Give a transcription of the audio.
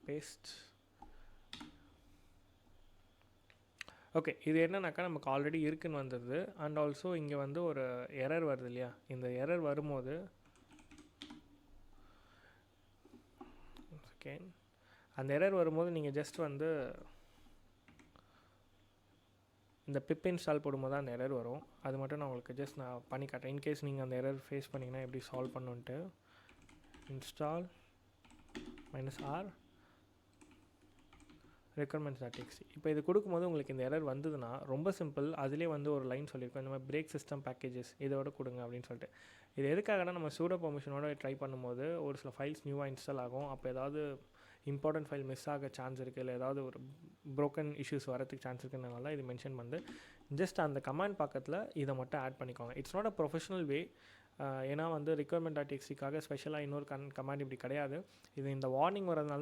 Paste. Okay, இது என்னன்னாக்கா நமக்கு ஆல்ரெடி இருக்குன்னு வந்தது. அண்ட் ஆல்சோ இங்கே வந்து ஒரு எரர் வருது இல்லையா, இந்த எரர் வரும்போது ஓகே, அந்த எரர் வரும்போது நீங்கள் ஜஸ்ட் வந்து இந்த பிப் இன்ஸ்டால் போடும்போது தான் அந்த எரர் வரும். அது மட்டும் நான் உங்களுக்கு ஜஸ்ட் நான் பண்ணி காட்டுறேன். இன்கேஸ் நீங்கள் அந்த எரர் ஃபேஸ் பண்ணிங்கன்னா எப்படி சால்வ் பண்ணுன்ட்டு. Install -r requirements.txt. இப்போ இது கொடுக்கும்போது உங்களுக்கு இந்த எரர் வந்ததுன்னா ரொம்ப சிம்பிள். அதிலே வந்து ஒரு லைன் சொல்லியிருக்கோம், இந்த மாதிரி பிரேக் சிஸ்டம் பேக்கேஜஸ் இதோட கொடுங்க அப்படின்னு சொல்லிட்டு. இது எதுக்காகனா நம்ம சூடோ பெர்மிஷனோட ட்ரை பண்ணும்போது ஒரு சில ஃபைல்ஸ் நியூவாக இன்ஸ்டால் ஆகும். அப்போ ஏதாவது இம்பார்ட்டன்ட் ஃபைல் மிஸ் ஆக சான்ஸ் இருக்குது, இல்லை ஏதாவது ஒரு ப்ரோக்கன் இஷ்யூஸ் வரதுக்கு சான்ஸ் இருக்குதுனால இது மென்ஷன் வந்து ஜஸ்ட் அந்த கமாண்ட் பக்கத்தில் இதை மட்டும் ஆட் பண்ணிக்கோங்க. இட்ஸ் நாட் அ ப்ரொஃபஷனல் வே. ஏன்னா வந்து requirement.txt ஸ்பெஷலாக இன்னொரு கமாண்ட் இப்படி கிடையாது. இது இந்த வார்னிங் வரதுனால